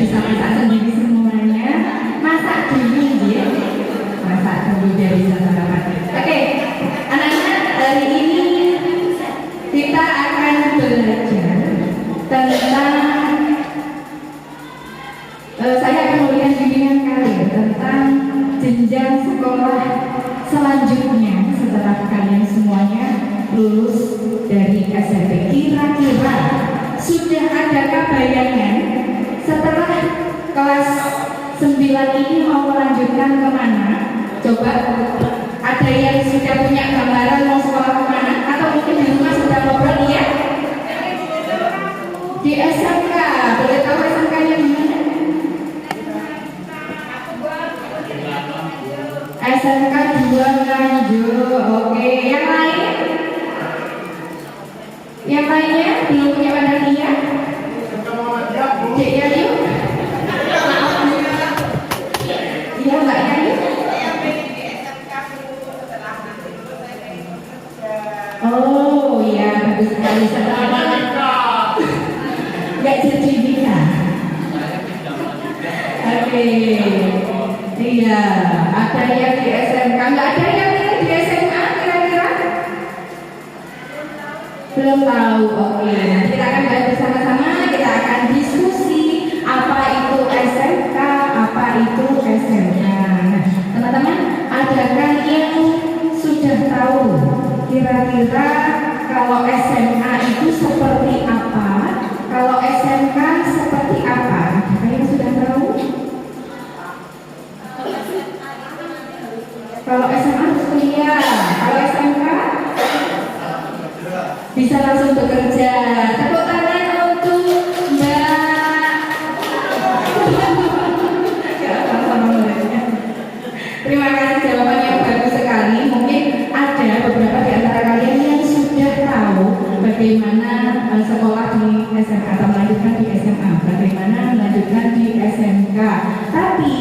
bisa masak sendiri semuanya. Masak dulu ya. Masak dulu biar bisa sarapan. Oke, anak-anak, hari ini kita akan belajar tentang saya akan memberikan bimbingan kalian tentang jenjang sekolah selanjutnya setelah kalian semuanya lulus dari SMP. Kira-kira sudah adakah bayangan setelah kelas 9 ini mau melanjutkan kemana? Coba, ada yang sudah punya gambaran mau sekolah kemana? Atau mungkin di rumah sudah ngobrol ya? Di SMK, boleh tahu SMK-nya di mana? SMK 2 Nganjuk. Oke, yang lain? Yang lainnya belum punya pandangan iya? Cek ya yuk. Iya Mbak Yayu. Oh iya, bagus sekali. Nggak jadi bisa. Oke. Iya, ada yang di SMK, nggak ada yang di SMA kira-kira? Belum tahu. Oke, nanti kita akan bahas bersama-sama. Kita akan diskusi apa itu SMK, apa itu SMA. Nah, teman-teman, adakah yang sudah tahu kira-kira kalau SMA itu seperti apa? Kalau SMK seperti apa? Adakah yang sudah tahu? Kalau SMA harus kuliah, kalau SMK bisa langsung bekerja. Tepuk tangan untuk Mbak. Terima kasih, jawabannya yang bagus sekali. Mungkin ada beberapa di antara kalian yang sudah tahu bagaimana sekolah di SMA atau melanjutkan di SMA, bagaimana melanjutkan di SMK. Tapi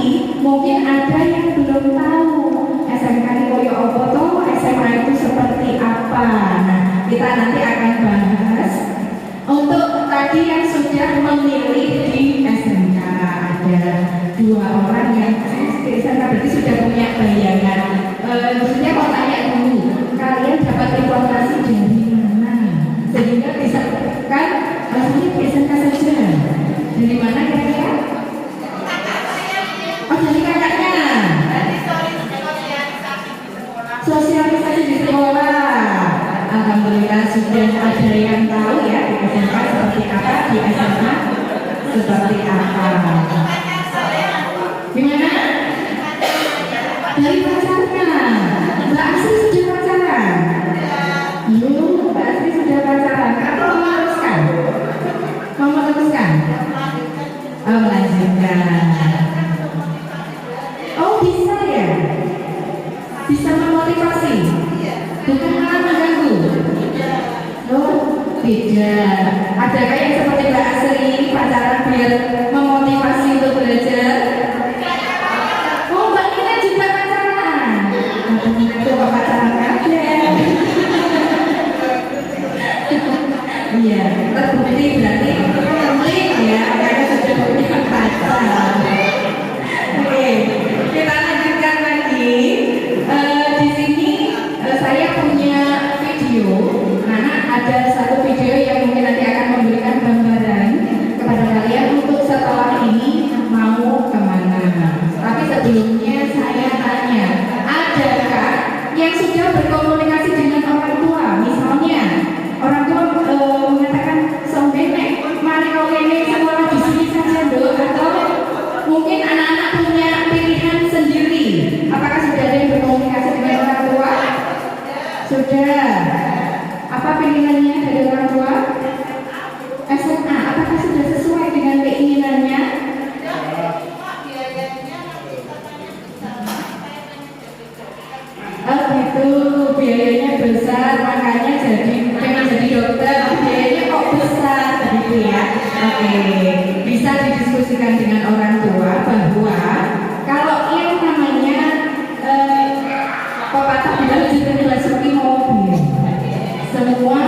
mungkin ada yang belum tahu SMK ini koyo apa toh, SMA itu seperti apa. Nah, kita nanti akan bahas. Untuk tadi yang sudah memilih di SMK ada 2 orang yang di SMK berarti sudah punya bayangan. Maksudnya mau tanya dulu, kalian dapat informasi dari mana? Sehingga bisa kan, maksudnya di SMK saja. Dari mana kira-kira? Oh, dari kakaknya. Sosialisasi di sekolah. Alhamdulillah sudah ada yang tahu ya di SMK seperti apa, di SMA seperti apa. Gimana? Dari pacarnya. Mbak Asri sudah pacaran? Belum, Mbak Asri sudah pacaran. Atau mau meneruskan? Mau meneruskan? Oh, melanjutkan. Oh, bisa ya? Bisa memotivasi? Bukan malah mengganggu? Oh, beda. Adakah yang seperti Mbak Asri pacaran biar memotivasi untuk belajar? Oh, Mbak Nina juga pacaran. Coba pacaran aja. Iya, terbukti berarti komplit ya, karena sudah punya pacar. Oke, kita lanjutkan lagi. Di sini saya punya video. Karena ada satu video yang mungkin nanti akan memberikan gambaran kepada kalian untuk setelah ini mau kemana. Tapi sebelumnya saya tanya, adakah yang sudah berkomunikasi dengan orang tua? Misalnya orang tua mengatakan sombene, mari kau ini sekolah di sini saja dulu, atau mungkin anak-anak punya pilihan sendiri. Apakah sudah ada yang berkomunikasi dengan orang tua? Sudah. Apa pilihannya dari orang tua? SMA. Apakah sudah sesuai dengan keinginannya? Oh gitu, biayanya besar, makanya pengen jadi dokter, biayanya kok besar gitu ya. Oke, bisa didiskusikan dengan orang tua bahwa kalau yang namanya pepatah bilang jika dimasuki mobil, semua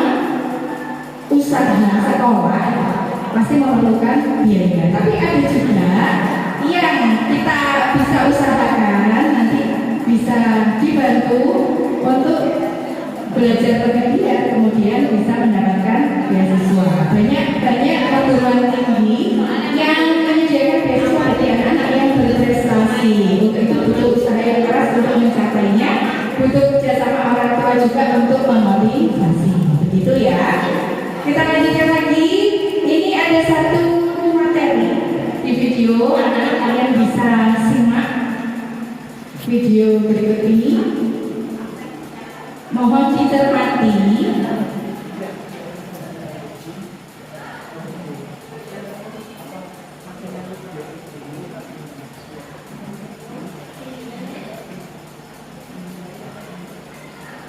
usaha sekolah pasti memerlukan biaya. Tapi ada juga video, anak-anak kalian bisa simak video berikut ini. Mohon dicermati.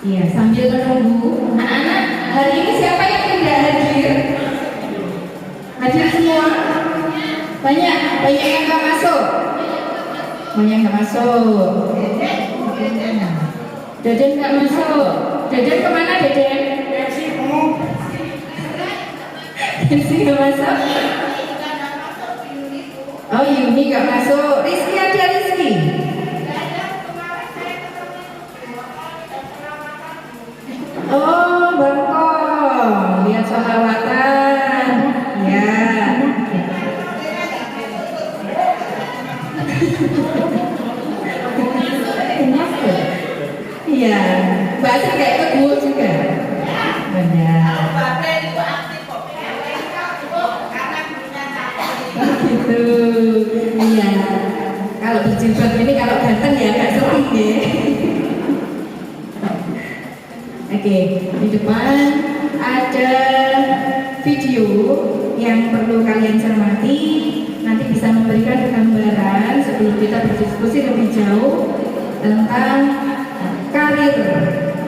Iya, sambil menunggu anak-anak, hari ini siapa yang tidak hadir? Hadir semua? Banyak yang nggak masuk. Banyak nggak masuk. Deden nggak masuk. Deden kemana Deden? Rizky nggak masuk. Oh Yuni nggak masuk. Rizky ada Rizky. Oh Bangkong, lihat sholawatan. Ya. Iya, Mbak Asri kayak ikut Bu juga. Banyak. Gitu. Iya. Kalau berjilbab ini kalau ganteng ya nggak sering ya. Oke, di depan ada video yang perlu kalian cermati. Nanti bisa memberikan gambaran sebelum kita berdiskusi lebih jauh tentang karir,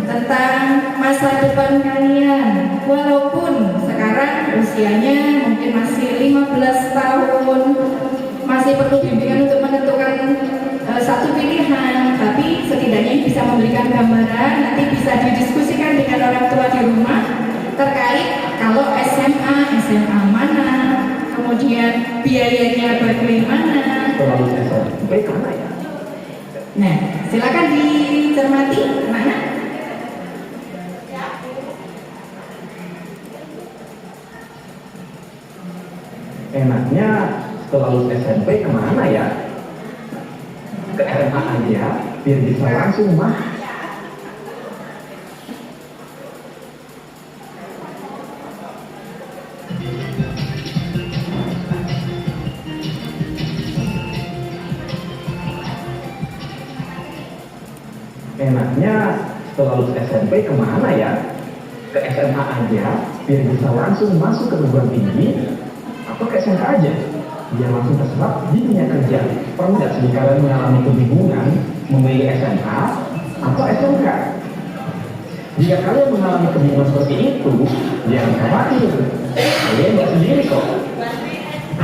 tentang masa depan kalian. Walaupun sekarang usianya mungkin masih 15 tahun, masih perlu bimbingan untuk menentukan satu pilihan, tapi setidaknya bisa memberikan gambaran. Nanti bisa didiskusikan dengan orang tua di rumah terkait kalau SMA mana, kemudian biayanya bagaimana. Nah, silakan dicermati mana. Enaknya setelah lulus SMP kemana ya? Ke SMA aja, biar bisa langsung mah. Enaknya setelah lulus SMP kemana ya? Ke SMA aja, biar bisa langsung masuk ke perguruan tinggi, atau ke SMK aja, biar langsung terserap di dunia kerja. Pernah nggak sih kalian mengalami kebingungan memilih SMA atau SMK? Jika kalian mengalami kebingungan seperti itu, jangan khawatir, kalian nggak sendiri kok.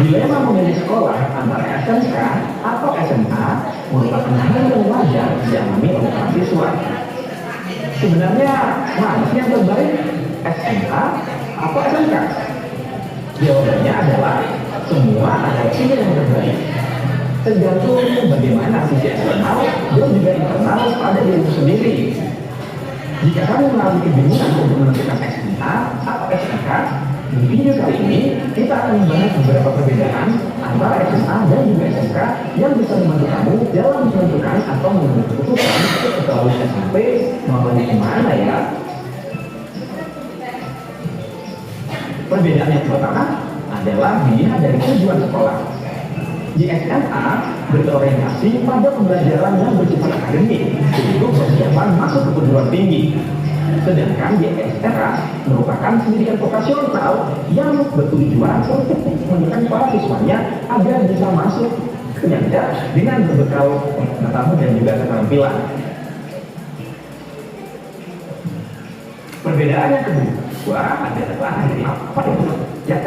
Dilema memilih sekolah antara SMK atau SMA merupakan hal yang wajar dialami oleh para siswa. Sebenarnya mana sih yang terbaik, SMK atau SMK? Jawabannya adalah semua ada pilihan yang terbaik. Tergantung bagaimana sisi eksternal dan juga internal pada dirimu sendiri. Jika kamu mengalami kebingungan untuk menentukan SMA atau SMK, di video kali ini kita akan membahas beberapa perbedaan antara SMA dan juga SMK yang bisa membantu kamu dalam menentukan atau mengambil keputusan setelah lulus SMP mau lanjut kemana ya. Perbedaan yang pertama adalah dilihat dari tujuan sekolah. Di SMA berorientasi pada pembelajaran yang bersifat akademik, yaitu persiapan masuk ke perguruan tinggi. Sedangkan di SMK merupakan pendidikan vokasional yang bertujuan untuk menunjukkan para siswanya agar bisa masuk ke kerja dengan berbekal pengetahuan dan juga keterampilan. Perbedaan yang kedua adalah apa yang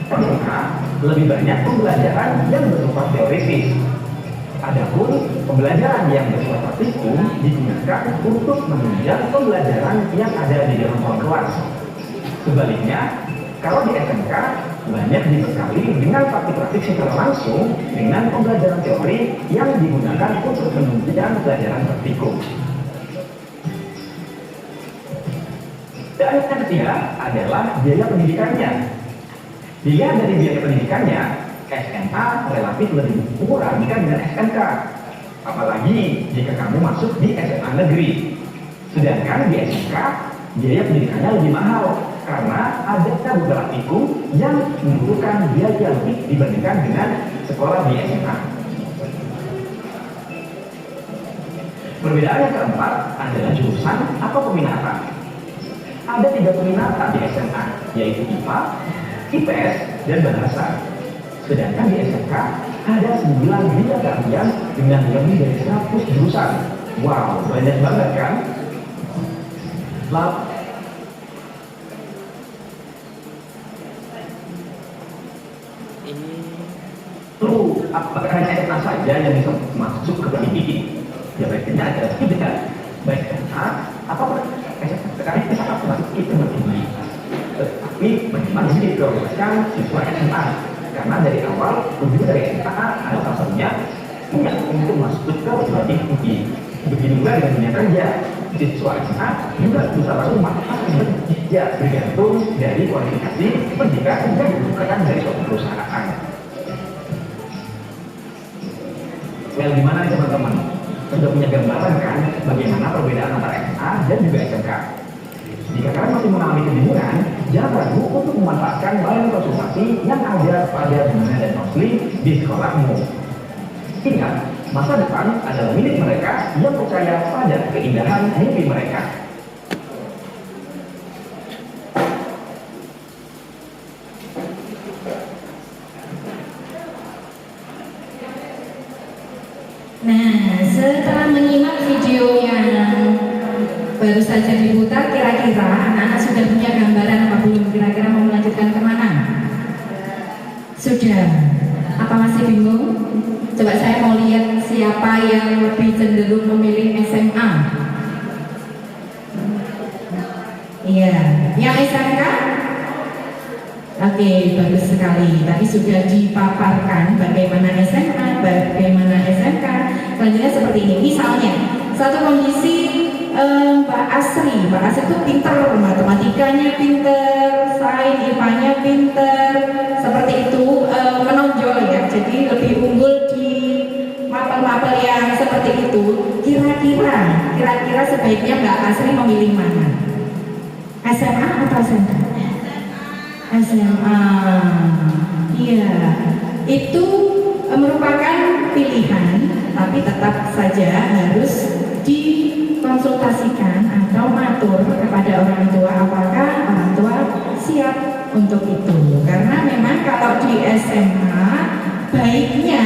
SMK lebih banyak pembelajaran yang bersifat teoritis. Adapun pembelajaran yang bersifat praktikum digunakan untuk menunjang pembelajaran yang ada di dalam ruang kelas. Sebaliknya, kalau di SMK banyak dibekali dengan praktik-praktik secara langsung dengan pembelajaran teori yang digunakan untuk menunjang pelajaran praktikum. Dan yang ketiga adalah biaya pendidikannya. Dilihat dari biaya pendidikannya, SMA relatif lebih murah jika dengan SMK. Apalagi jika kamu masuk di SMA negeri. Sedangkan di SMK, biaya pendidikannya lebih mahal. karena ada beberapa praktikum yang membutuhkan biaya lebih dibandingkan dengan sekolah di SMA. Perbedaan yang keempat adalah jurusan atau peminatan. Ada 3 peminatan di SMA, yaitu IPA, IPS, dan Bahasa. Sedangkan di SMK ada 9 bidang keahlian dengan lebih dari 100 jurusan. Wow, banyak banget kan? Lalu, apakah hanya SMA saja yang bisa masuk ke pendidikan? Ya baiknya ada tidak, baik SMA atau sekarang SMA masuk itu tinggi. Tapi bagaimana sih diprioritaskan siswa SMA? Karena dari awal tujuan dari SMA ada salah satunya untuk masuk ke pendidikan tinggi. Begitu juga dengan dunia kerja, siswa SMA juga bisa langsung masuk kerja bergantung dari kualifikasi pendidikan yang dibutuhkan dari suatu perusahaan. Well, gimana nih teman-teman? Sudah punya gambaran kan bagaimana perbedaan antara SMA dan juga SMK? Jika kalian masih mengalami kebingungan, jangan ragu untuk memanfaatkan layanan konsultasi yang ada pada Bina dan Muslim di sekolahmu. Ingat, masa depan adalah milik mereka yang percaya pada keindahan mimpi mereka. Nah, setelah menyimak video yang baru saja diputar, kira-kira anak-anak sudah punya gambaran apa belum? Kira-kira mau melanjutkan kemana? Sudah? Apa masih bingung? Coba saya mau lihat siapa yang lebih cenderung memilih SMA. Iya, yang SMK? Oke, bagus sekali. Tadi sudah dipaparkan bagaimana SMA, bagaimana SMK. Selanjutnya seperti ini. Misalnya, satu kondisi Mbak Asri itu pintar, matematikanya pintar, sains IPA-nya pintar, seperti itu, menonjol ya. Jadi lebih unggul di mapel-mapel yang seperti itu. Kira-kira sebaiknya Mbak Asri memilih mana? SMA atau SMK? SMA. Iya, itu merupakan pilihan, tapi tetap saja harus dikonsultasikan atau matur kepada orang tua apakah orang tua siap untuk itu. Karena memang kalau di SMA baiknya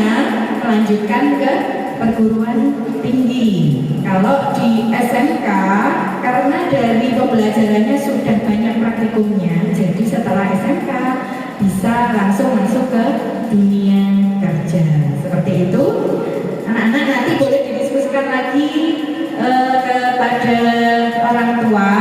melanjutkan ke perguruan tinggi. Kalau di SMK karena dari pembelajarannya sudah banyak praktikumnya, jadi setelah SMK bisa langsung masuk ke dunia kerja. Seperti itu. Anak-anak nanti boleh didiskusikan lagi kepada orang tua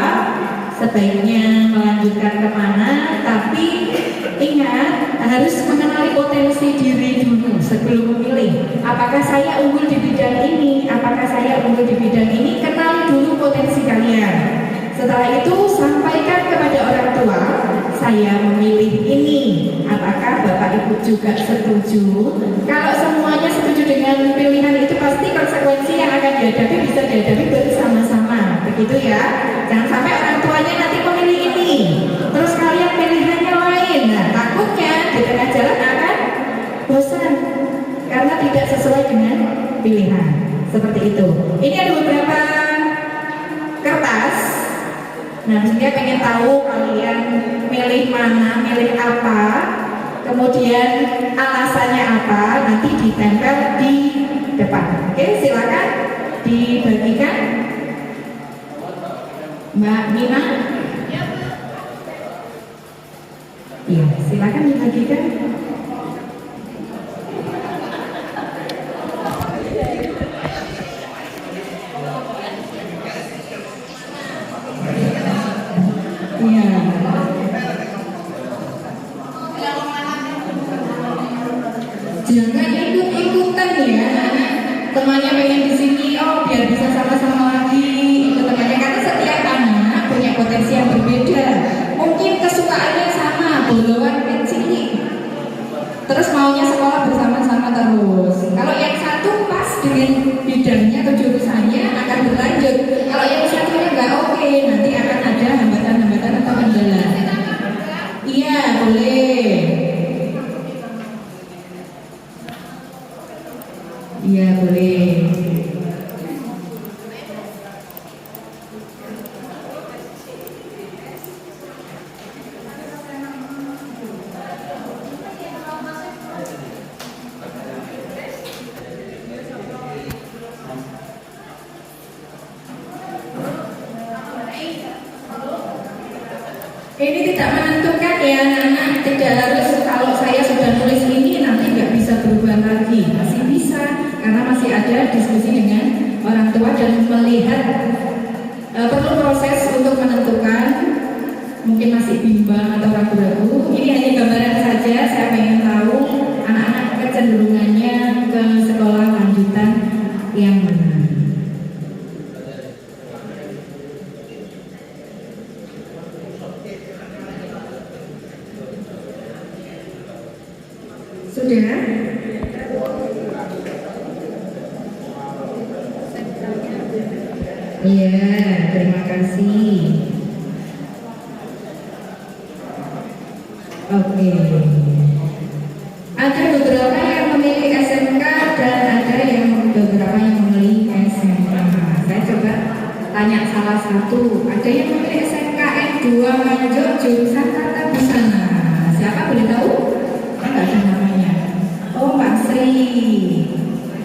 sebaiknya melanjutkan kemana, tapi ingat harus mengenali potensi diri dulu sebelum memilih. Apakah saya unggul di bidang ini? Apakah saya unggul di bidang ini? Kenali dulu potensi kalian. Setelah itu sampaikan kepada orang tua, saya memilih ini. Apakah Bapak Ibu juga setuju? Kalau semuanya setuju dengan pilihan itu, pasti konsekuensi yang akan dihadapi bisa dihadapi bersama-sama. Begitu ya. Jangan sampai orang tuanya nanti memilih ini, terus kalian pilihannya lain. Nah, takutnya di tengah jalan akan bosan karena tidak sesuai dengan pilihan. Seperti itu. Ini ada beberapa kertas. Nah, saya pengen tahu kalian milih mana, milih apa, kemudian alasannya apa, nanti ditempel di depan. Oke, silakan dibagikan. Mbak Mina? Iya, silakan dibagikan. Iya. Jangan ikut-ikutan ya. Temannya pengen di sini, oh biar bisa sama-sama lagi ikut temannya, karena setiap anak punya potensi yang berbeda. Mungkin kesukaannya sama, bolongan kecil, terus maunya sekolah bersama-sama terus. Kalau yang satu pas dengan bidangnya atau jurusannya akan berlanjut. Kalau yang satunya nggak oke, nanti akan ada hambatan-hambatan atau kendala. Iya boleh. Ini tidak menentukan ya anak-anak, tidak harus kalau saya sudah tulis ini nanti nggak bisa berubah lagi, masih bisa karena masih ada diskusi dengan orang tua dan melihat perlu proses untuk menentukan, mungkin masih bimbang atau ragu-ragu. Ini hanya gambaran saja, saya ingin tahu anak-anak kecenderungannya ke sekolah lanjutan yang mana. Sudah? Iya, terima kasih. Oke. Ada beberapa yang memilih SMK dan ada yang beberapa yang memilih SMA. Saya coba tanya salah satu. Ada yang memilih SMK N2 Nganjuk jurusan Tata Busana. Siapa boleh tahu? Enggak ada namanya. Oh, Mbak Sri.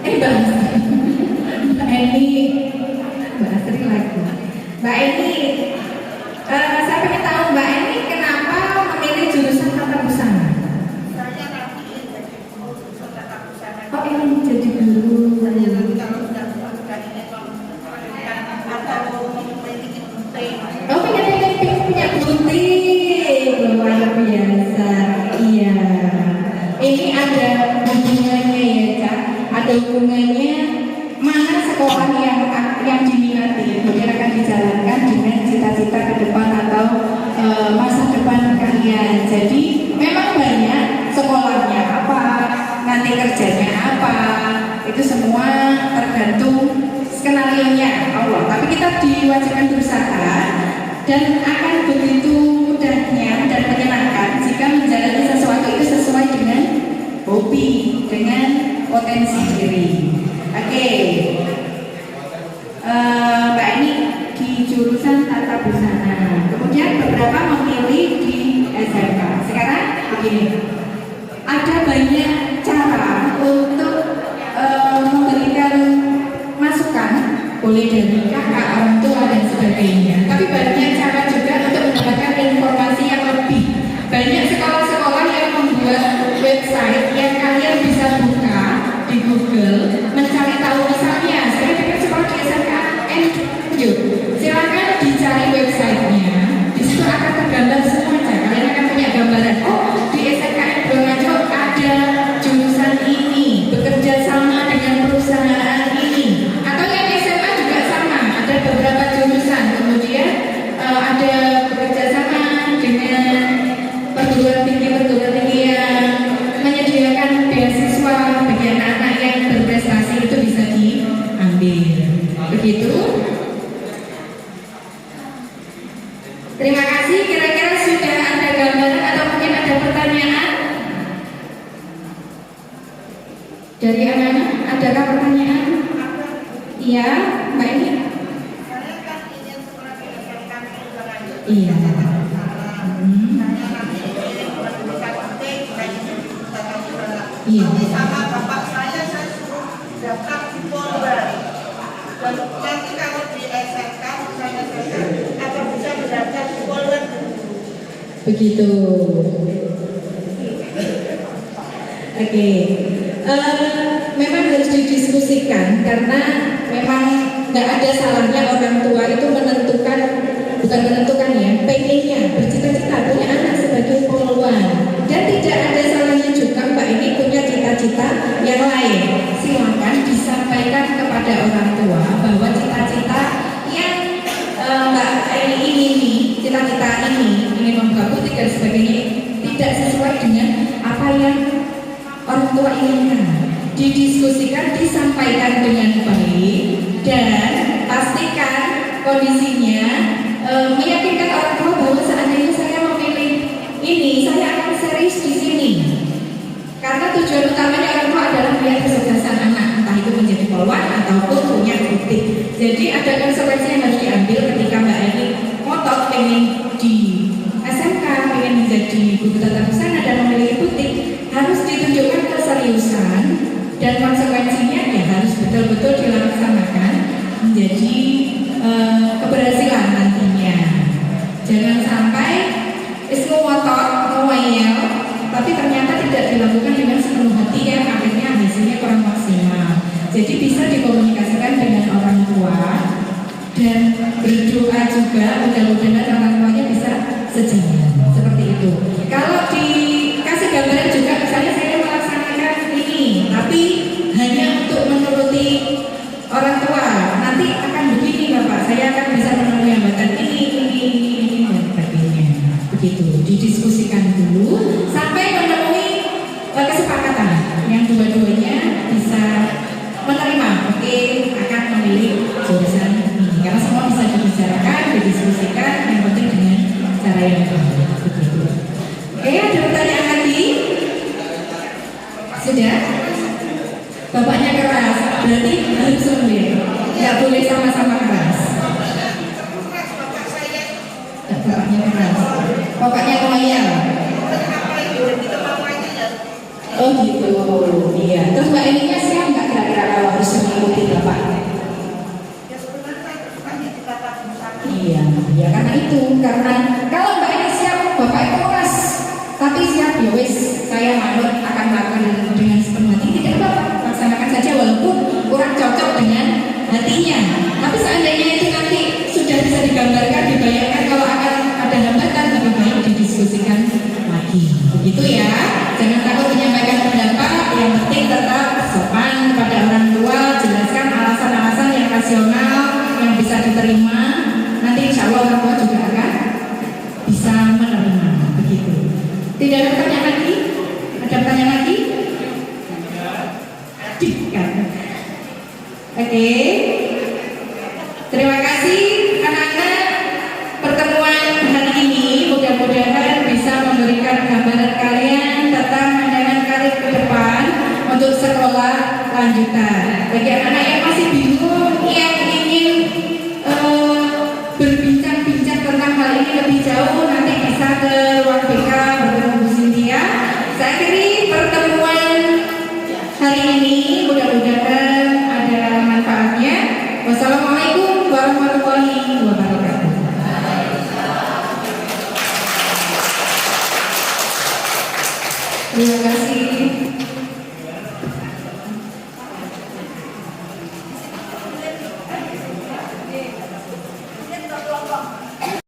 Mbak Sri. Mbak Eni. Mbak Sri lagi. Mbak Eni. Saya pengen tahu Mbak Eni kenapa memilih jurusan Tata Busana? Saya nanti jadi guru jurusan Tata Busana. Oh, ingin jadi guru. Saya nanti kalau sudah ini atau memiliki gunting. Oh, punya gunting. Luar biasa. Iya. Ini ada hubungannya ya, Kak. Ada hubungannya mana sekolah yang diminati, kemudian akan dijalankan dengan cita-cita ke depan atau masa depan kalian. Jadi memang banyak sekolahnya apa, nanti kerjanya apa, itu semua tergantung skenario-nya Allah. Tapi kita diwajibkan berusaha dan akan begitu mudahnya dan menyenangkan jika menjalani sesuatu itu sesuai dengan hobi, dengan potensi diri. Oke. Mbak ini di jurusan Tata Busana, kemudian beberapa memilih di SMK. Sekarang begini, ada banyak cara untuk memberikan masukan, boleh dari kakak, orang tua dan sebagainya. Tapi banyak cara juga untuk mendapatkan informasi yang lebih. Banyak sekolah-sekolah yang membuat website yang kalian bisa buka di Google, mencari tahu misalnya. Saya pikir sekolah di SMK silakan dicari websitenya. Di situ akan tergambar semuanya. Kalian akan punya gambaran. Oh, di SMKN Nganjuk ada jurusan ini, bekerja sama dengan perusahaan ini. Atau yang SMA juga sama, ada beberapa jurusan. Kemudian ada bekerja sama dengan perguruan tinggi yang menyediakan beasiswa bagi anak-anak yang berprestasi, itu bisa diambil. Begitu. Terima kasih. Kira-kira sudah ada gambaran atau mungkin ada pertanyaan dari anak-anak? Adakah pertanyaan? Iya, Mbak ini. Saya kan ingin sekolah di SMK Nganjuk. Iya. Saya nanti ingin bisa gunting dan jurusan Tata Busana. Iya. Tapi sama bapak saya suruh daftar di Polda. Dan nanti kalau di SMK misalnya saya akan bisa belajar di Polda. Begitu. Oke. Memang harus didiskusikan karena memang nggak ada salahnya orang tua itu menentukan, bukan menentukan ya, pengennya bercita-cita punya anak sebagai polwan, dan tidak ada salahnya juga Mbak ini punya cita-cita yang lain. Silakan disampaikan kepada orang tua bahwa cita-cita yang Mbak ini cita-cita ini ingin membuka butik dan sebagainya tidak sesuai dengan apa yang orang tua inginkan. Didiskusikan, disampaikan dengan baik, dan pastikan kondisinya meyakinkan orang tua bahwa seandainya saya memilih ini, saya akan serius di sini. Karena tujuan utamanya orang tua adalah melihat kesuksesan anak, entah itu Jadi ada konsekuensi yang harus diambil ketika Mbak Eni ngotot pengen di SMK, pengen menjadi guru tata busana dan memiliki butik, harus ditunjukkan keseriusan dan konsekuensinya ya harus betul-betul dilaksanakan menjadi keberhasilan nantinya. Jangan sampai ngotot, ngeyel, tapi ternyata tidak dilakukan dengan sepenuh hati yang akhirnya hasilnya kurang maksimal. Jadi bisa dikomunikasikan dengan orang tua dan berdoa juga mudah-mudahan orang tuanya bisa sejalan seperti itu. Kalau dikasih gambaran juga misalnya saya melaksanakan ini, tapi hanya untuk menuruti orang tua, nanti akan begini Bapak, saya akan bisa memenuhi hambatan ini dan sebagainya. Begitu, didiskusikan dulu sampai menemui kesepakatan yang dua-duanya bisa menerima, oke, akan memilih jurusan ini. Karena semua bisa dibicarakan, didiskusikan, yang penting dengan cara yang baik. Begitu. Oke, ada pertanyaan lagi? Sudah? Bapaknya keras, berarti harus sumber. Nggak boleh sama-sama keras. Bapaknya keras. Bapaknya loyal. Oh gitu, iya. Terus Mbak Eninya siap nggak kira-kira kalau harus mengikuti Bapak? Iya, ya karena itu, karena kalau Mbak Eni siap, Bapak itu keras, tapi siap ya wis, saya manut akan melakukan dengan sepenuh hati. Tidak Bapak, laksanakan saja walaupun kurang cocok dengan hatinya. Tapi seandainya itu nanti sudah bisa digambarkan, dibayangkan kalau akan ada hambatan, lebih baik didiskusikan lagi. Begitu ya, jangan takut menyampaikan pendapat, yang penting tetap sopan kepada orang tua, jelaskan alasan-alasan yang rasional, yang bisa diterima. Nanti insya Allah orang tua juga akan bisa menerima. Begitu. Tidak ada pertanyaan lagi? Ada pertanyaan lagi? Tidak. Oke. Terima kasih anak-anak. Pertemuan hari ini mudah-mudahan bisa memberikan gambaran kalian tentang pandangan karir ke depan untuk sekolah lanjutan. Bagi anak-anak yang masih bingung, yang ingin berbincang-bincang tentang hal ini lebih jauh, nanti bisa ke ruang BK bertemu Bu Cynthia. Saya akhiri pertemuan hari ini, mudah-mudahan ada manfaatnya. Wassalamualaikum warahmatullahi wabarakatuh. Terima kasih.